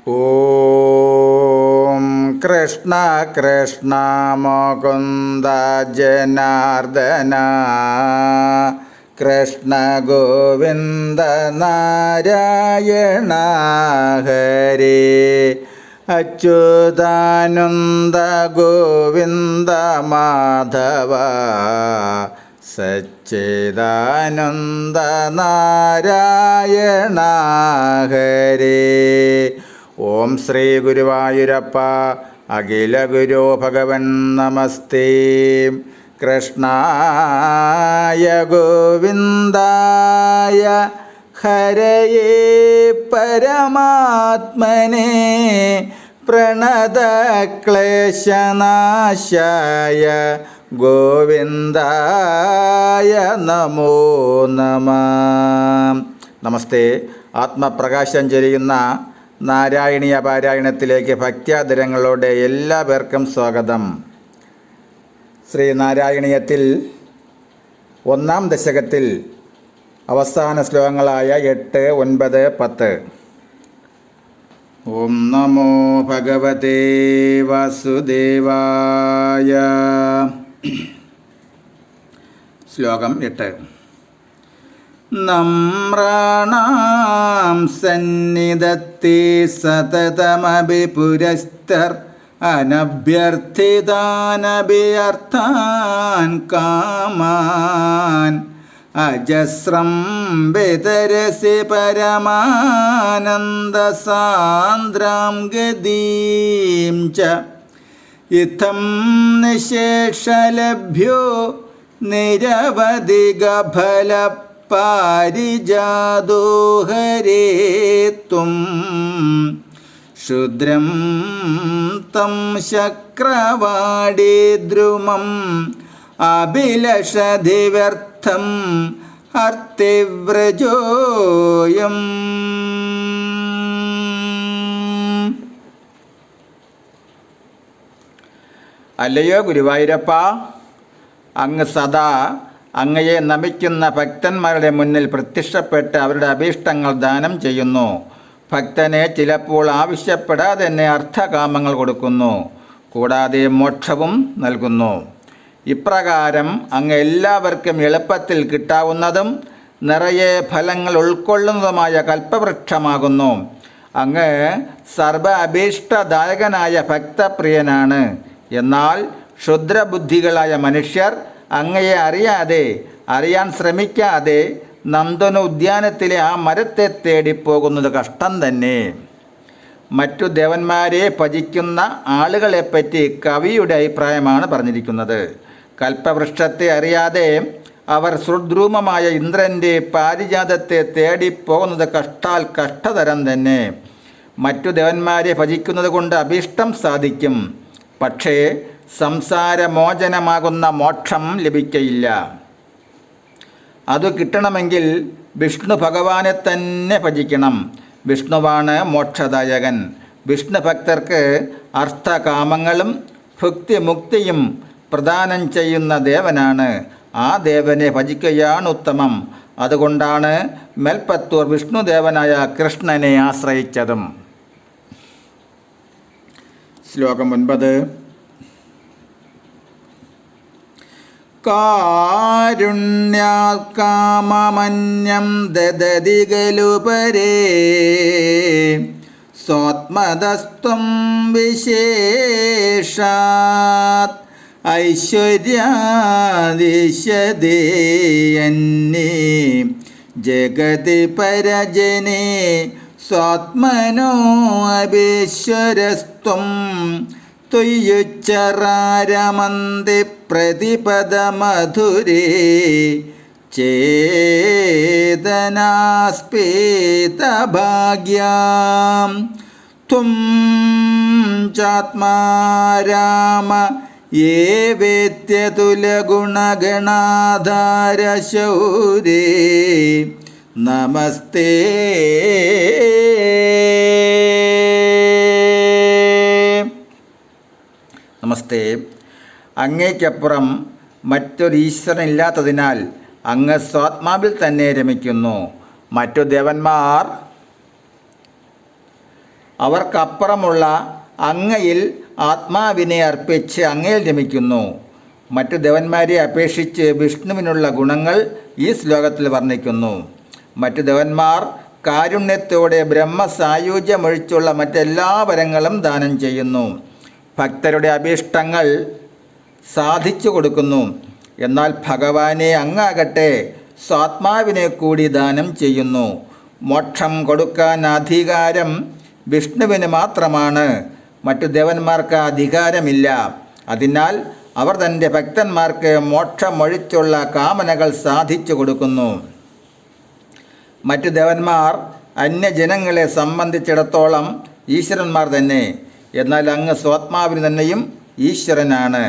ഓം കൃഷ്ണ കൃഷ്ണ മുകുന്ദ ജനാർദ്ദന കൃഷ്ണ ഗോവിന്ദ നാരായണ ഹരേ അച്യുതാനന്ദ ഗോവിന്ദ മാധവ സച്ചിദാനന്ദ നാരായണ ഹരേ. ഓം ശ്രീ ഗുരുവായൂരപ്പ അഖില ഗുരു ഭഗവൻ നമസ്തേ. കൃഷ്ണായ ഗോവിന്ദായ ഹരയേ പരമാത്മനേ പ്രണതക്ലേശനാശായ ഗോവിന്ദായ നമോ നമഃ. നമസ്തേ. ആത്മപ്രകാശം ചൊരിയുന്ന നാരായണീയ പാരായണത്തിലേക്ക് ഭക്ത്യാദരങ്ങളോടെ എല്ലാ പേർക്കും സ്വാഗതം. ശ്രീനാരായണീയത്തിൽ 1-ാം ദശകത്തിൽ അവസാന ശ്ലോകങ്ങളായ 8, 9, 10. ഓം നമോ ഭഗവതേ വാസുദേവായ. ശ്ലോകം 8. നമ്രാണാം സന്നിധത്തെ സതതമഭി പുരസ്തർ അനഭ്യർത്ഥിതാനഭ്യർത്ഥാൻ കാമാൻ അജസ്രം വിതരസി പരമാനന്ദസാന്ദ്രാം ഗതീം ച ഇത്തം നിശേഷലഭ്യോ നിരവധികഫല പാരിജാതോ ഹരേ ത്വം ശൂദ്രം തം ശക്രവാടേ ദ്രുമം അഭിലഷധി വ്യർത്ഥം അർത്തിവ്രജോയം. അല്ലയോ ഗുരുവായൂരപ്പ, അങ്ങ് സദാ അങ്ങയെ നമിക്കുന്ന ഭക്തന്മാരുടെ മുന്നിൽ പ്രത്യക്ഷപ്പെട്ട് അവരുടെ അഭീഷ്ടങ്ങൾ ദാനം ചെയ്യുന്നു. ഭക്തനെ ചിലപ്പോൾ ആവശ്യപ്പെടാതെ തന്നെ അർത്ഥകാമങ്ങൾ കൊടുക്കുന്നു, കൂടാതെ മോക്ഷവും നൽകുന്നു. ഇപ്രകാരം അങ്ങ് എല്ലാവർക്കും എളുപ്പത്തിൽ കിട്ടാവുന്നതും നിറയെ ഫലങ്ങൾ ഉൾക്കൊള്ളുന്നതുമായ കൽപ്പവൃക്ഷമാകുന്നു. അങ്ങ് സർവ അഭീഷ്ടദായകനായ ഭക്തപ്രിയനാണ്. എന്നാൽ ക്ഷുദ്രബുദ്ധികളായ മനുഷ്യർ അങ്ങയെ അറിയാൻ ശ്രമിക്കാതെ നന്ദന ഉദ്യാനത്തിലെ ആ മരത്തെ തേടിപ്പോകുന്നത് കഷ്ടം തന്നെ. മറ്റു ദേവന്മാരെ ഭജിക്കുന്ന ആളുകളെപ്പറ്റി കവിയുടെ അഭിപ്രായമാണ് പറഞ്ഞിരിക്കുന്നത്. കൽപ്പവൃക്ഷത്തെ അറിയാതെ അവർ സുദ്രൂമമായ ഇന്ദ്രൻ്റെ പാരിജാതത്തെ തേടിപ്പോകുന്നത് കഷ്ടതരം തന്നെ. മറ്റു ദേവന്മാരെ ഭജിക്കുന്നത് കൊണ്ട് അഭീഷ്ടം സാധിക്കും, പക്ഷേ സംസാരമോചനമാകുന്ന മോക്ഷം ലഭിക്കയില്ല. അത് കിട്ടണമെങ്കിൽ വിഷ്ണു ഭഗവാനെ തന്നെ ഭജിക്കണം. വിഷ്ണുവാണ് മോക്ഷദായകൻ. വിഷ്ണു ഭക്തർക്ക് അർത്ഥകാമങ്ങളും ഭുക്തിമുക്തിയും പ്രദാനം ചെയ്യുന്ന ദേവനാണ്. ആ ദേവനെ ഭജിക്കുകയാണ് ഉത്തമം. അതുകൊണ്ടാണ് മേൽപ്പത്തൂർ വിഷ്ണുദേവനായ കൃഷ്ണനെ ആശ്രയിച്ചതും. ശ്ലോകം 9. കാരുണ്യാത് കാമമന്യം ദദതി ഖലു പരേ സ്വാത്മതസ്ത്വം വിശേഷാത് ഐശ്വര്യാദിശതേയന്യേ ജഗതി പരജനേ സ്വാത്മനോ അഭീശ്വരസ്ത്വം ത്വയ്യുച്ചരാരമന്തി പ്രതിപദമധുരേ ചേതനാസ്പേതഭാഗ്യാം ത്വം ചാത്മാ രാമ യേ വേദ്യതുലഗുണഗണാധാരശൗരേ നമസ്തേ. നമസ്തേ. അങ്ങേക്കപ്പുറം മറ്റൊരീശ്വരനില്ലാത്തതിനാൽ അങ്ങ് സ്വാത്മാവിൽ തന്നെ രമിക്കുന്നു. മറ്റു ദേവന്മാർ അവർക്കപ്പുറമുള്ള അങ്ങയിൽ ആത്മാവിനെ അർപ്പിച്ച് അങ്ങയിൽ രമിക്കുന്നു. മറ്റു ദേവന്മാരെ അപേക്ഷിച്ച് വിഷ്ണുവിനുള്ള ഗുണങ്ങൾ ഈ ശ്ലോകത്തിൽ വർണ്ണിക്കുന്നു. മറ്റു ദേവന്മാർ കാരുണ്യത്തോടെ ബ്രഹ്മസായുജ്യമൊഴിച്ചുള്ള മറ്റെല്ലാ വരങ്ങളും ദാനം ചെയ്യുന്നു. ഭക്തരുടെ അഭീഷ്ടങ്ങൾ സാധിച്ചു കൊടുക്കുന്നു. എന്നാൽ ഭഗവാനെ അങ്ങാകട്ടെ സ്വാത്മാവിനെ കൂടി ദാനം ചെയ്യുന്നു. മോക്ഷം കൊടുക്കാൻ അധികാരം വിഷ്ണുവിന് മാത്രമാണ്. മറ്റു ദേവന്മാർക്ക് അധികാരമില്ല. അതിനാൽ അവർ തൻ്റെ ഭക്തന്മാർക്ക് മോക്ഷമൊഴിച്ചുള്ള കാമനകൾ സാധിച്ചു കൊടുക്കുന്നു. മറ്റു ദേവന്മാർ അന്യജനങ്ങളെ സംബന്ധിച്ചിടത്തോളം ഈശ്വരന്മാർ തന്നെ. എന്നാൽ അങ്ങ് സ്വാത്മാവിന് തന്നെയും ഈശ്വരനാണ്.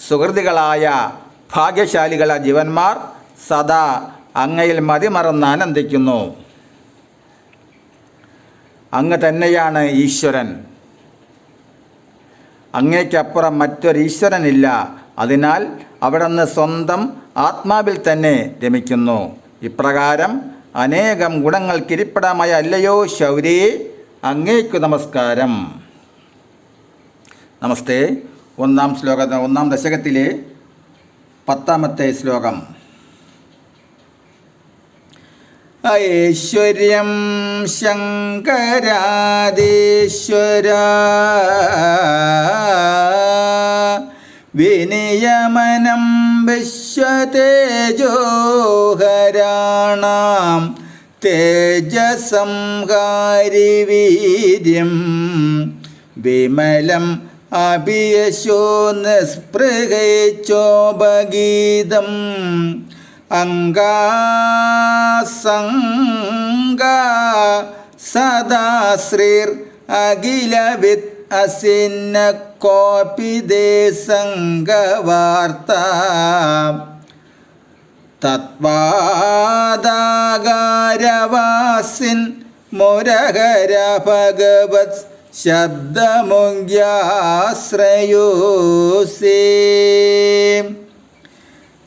സുഹൃതികളായ ഭാഗ്യശാലികളായ ജീവന്മാർ സദാ അങ്ങയിൽ മതിമറന്ന് ആനന്ദിക്കുന്നു. അങ്ങ് തന്നെയാണ് ഈശ്വരൻ. അങ്ങേക്കപ്പുറം മറ്റൊരീശ്വരനില്ല. അതിനാൽ അവിടുന്ന് സ്വന്തം ആത്മാവിൽ തന്നെ രമിക്കുന്നു. ഇപ്രകാരം അനേകം ഗുണങ്ങൾക്കിരിപ്പിടമായ അല്ലയോ ശൗരി, അങ്ങേക്കു നമസ്കാരം. നമസ്തേ. ഒന്നാം ദശകത്തിലെ 10ാമത്തെ ശ്ലോകം. ഐശ്വര്യം ശങ്കരാദീശ്വര വിനിയമനം വിശ്വതേജോഹരാണാം തേജസംഹാരി വീര്യം വിമലം അഭിയശോ നിസ്പൃഹേച്ഛോപഗീതം അംഗാസംഗാ സദാശ്രീർ അഖിലവിത് അസിന്ന കോപിദേ സംഗവാർത്ത തത്വാദാകാരവാസിൻ മുരഹര ഭഗവത് ശബ്ദമുഖ്യാശ്രയോസേ.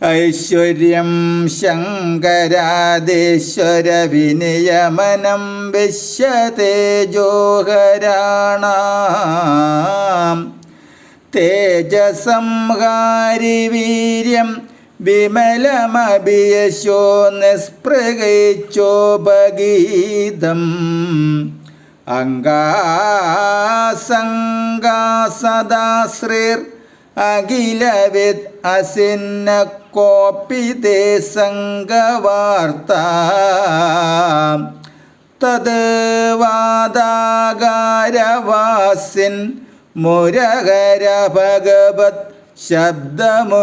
ഐശ്വര്യം ശങ്കരാദേശ്വര വിനിയമനം വിശ്വതേജോഹരാണാം തേജസംഹാരി വീര്യം വിമലമഭിയശോ നിസ്പൃഹേച്ഛോപഗീതം അംഗാസംഗാ സദാശ്രീർ അഖിലവിത് അസിന്ന കോപിതേ സംഗവാർത്ത തദ്വാദാകാരവാസിൻ മുരഹര ഭഗവത് ശബ്ദമുഖ്യാശ്രയോസേ.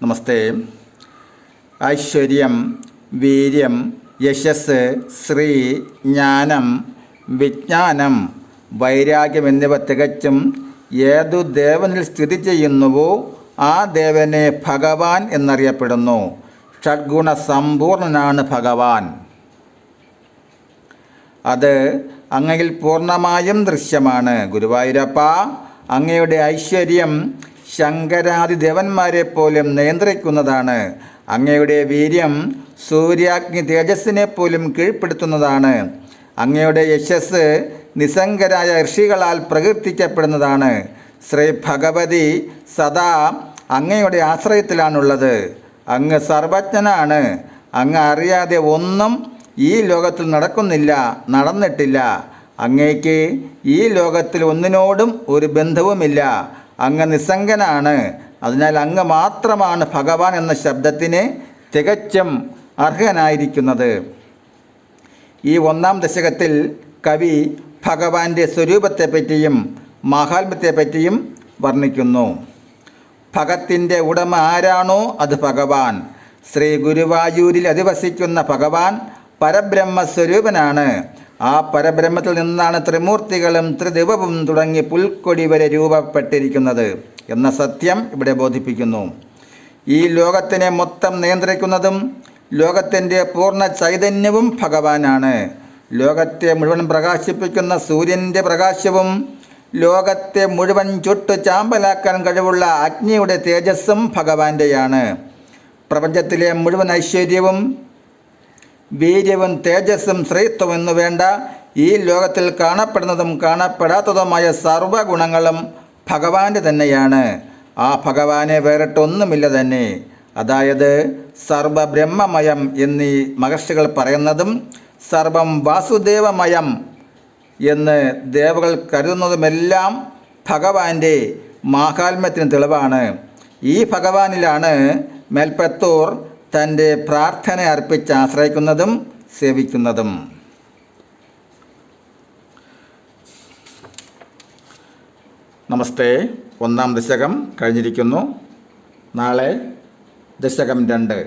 നമസ്തേ. ഐശ്വര്യം, വീര്യം, യശസ്, ശ്രീ, ജ്ഞാനം, വിജ്ഞാനം, വൈരാഗ്യം എന്നിവ തികച്ചും ഏതു ദേവനിൽ സ്ഥിതി ചെയ്യുന്നുവോ ആ ദേവനെ ഭഗവാൻ എന്നറിയപ്പെടുന്നു. ഷഡ്ഗുണ സമ്പൂർണനാണ് ഭഗവാൻ. അത് അങ്ങയിൽ പൂർണ്ണമായും ദൃശ്യമാണ്. ഗുരുവായൂരപ്പ, അങ്ങയുടെ ഐശ്വര്യം ശങ്കരാദി ദേവന്മാരെ പോലും നിയന്ത്രിക്കുന്നതാണ്. അങ്ങയുടെ വീര്യം സൂര്യാഗ്നി തേജസ്സിനെ പോലും കീഴ്പ്പെടുത്തുന്നതാണ്. അങ്ങയുടെ യശസ് നിസ്സംഗരായ ഋഷികളാൽ പ്രകീർത്തിക്കപ്പെടുന്നതാണ്. ശ്രീ ഭഗവതി സദാ അങ്ങയുടെ ആശ്രയത്തിലാണുള്ളത്. അങ്ങ് സർവജ്ഞനാണ്. അങ്ങ് അറിയാതെ ഒന്നും ഈ ലോകത്തിൽ നടന്നിട്ടില്ല. അങ്ങേക്ക് ഈ ലോകത്തിൽ ഒന്നിനോടും ഒരു ബന്ധവുമില്ല. അങ്ങ് നിസ്സംഗനാണ്. അതിനാൽ അങ്ങ് മാത്രമാണ് ഭഗവാൻ എന്ന ശബ്ദത്തിന് തികച്ചും അർഹനായിരിക്കുന്നത്. ഈ 1ാം ദശകത്തിൽ കവി ഭഗവാന്റെ സ്വരൂപത്തെപ്പറ്റിയും മാഹാത്മ്യത്തെപ്പറ്റിയും വർണ്ണിക്കുന്നു. ഭഗത്തിൻ്റെ ഉടമ ആരാണോ അത് ഭഗവാൻ. ശ്രീ ഗുരുവായൂരിൽ അധിവസിക്കുന്ന ഭഗവാൻ പരബ്രഹ്മസ്വരൂപനാണ്. ആ പരബ്രഹ്മത്തിൽ നിന്നാണ് ത്രിമൂർത്തികളും ത്രിദിവവും തുടങ്ങി പുൽക്കൊടി വരെ രൂപപ്പെട്ടിരിക്കുന്നത് എന്ന സത്യം ഇവിടെ ബോധിപ്പിക്കുന്നു. ഈ ലോകത്തിനെ മൊത്തം നിയന്ത്രിക്കുന്നതും ലോകത്തിൻ്റെ പൂർണ്ണ ചൈതന്യവും ഭഗവാനാണ്. ലോകത്തെ മുഴുവൻ പ്രകാശിപ്പിക്കുന്ന സൂര്യൻ്റെ പ്രകാശവും ലോകത്തെ മുഴുവൻ ചുട്ടു ചാമ്പലാക്കാൻ കഴിവുള്ള അഗ്നിയുടെ തേജസ്സും ഭഗവാന്റെയാണ്. പ്രപഞ്ചത്തിലെ മുഴുവൻ ഐശ്വര്യവും വീര്യവും തേജസ്സും ശ്രീത്വം എന്നു വേണ്ട ഈ ലോകത്തിൽ കാണപ്പെടുന്നതും കാണപ്പെടാത്തതുമായ സർവ്വഗുണങ്ങളും ഭഗവാന്റെ തന്നെയാണ്. ആ ഭഗവാനെ വേറിട്ടൊന്നുമില്ല തന്നെ. അതായത് സർവബ്രഹ്മമയം എന്നീ മഹർഷികൾ പറയുന്നതും സർവം വാസുദേവമയം എന്ന് ദേവകൾ കരുതുന്നതുമെല്ലാം ഭഗവാന്റെ മാഹാത്മ്യത്തിന് തെളിവാണ്. ഈ ഭഗവാനിലാണ് മേൽപ്പത്തൂർ തൻ്റെ പ്രാർത്ഥന അർപ്പിച്ച് ആശ്രയിക്കുന്നതും സേവിക്കുന്നതും. നമസ്തേ. 1-ാം ദശകം കഴിഞ്ഞിരിക്കുന്നു. നാളെ ദശകം 2.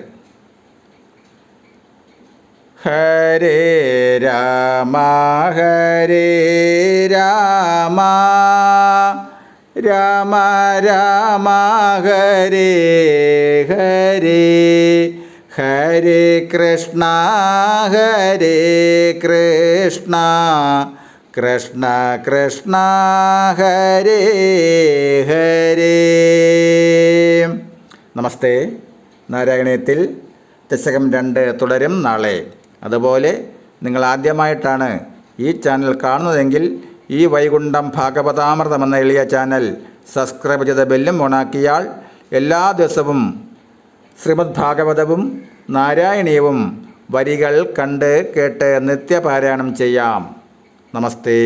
ഹരേ രാമ ഹരേ രാമ രാമ രാമ ഹരേ ഹരേ ഹരേ കൃഷ്ണ ഹരേ കൃഷ്ണ കൃഷ്ണ കൃഷ്ണ ഹരേ ഹരേ. നമസ്തേ. നാരായണീയത്തിൽ ദശകം 2 തുടരും നാളെ. അതുപോലെ നിങ്ങൾ ആദ്യമായിട്ടാണ് ഈ ചാനൽ കാണുന്നതെങ്കിൽ ഈ വൈകുണ്ഠം ഭാഗവതാമൃതം എന്ന എളിയ ചാനൽ സബ്സ്ക്രൈബ് ചെയ്ത ബെല്ലും ഓണാക്കിയാൽ എല്ലാ ദിവസവും ശ്രീമദ് ഭാഗവതവും നാരായണീയവും വരികൾ കണ്ട് കേട്ട് നിത്യപാരായണം ചെയ്യാം. നമസ്തേ.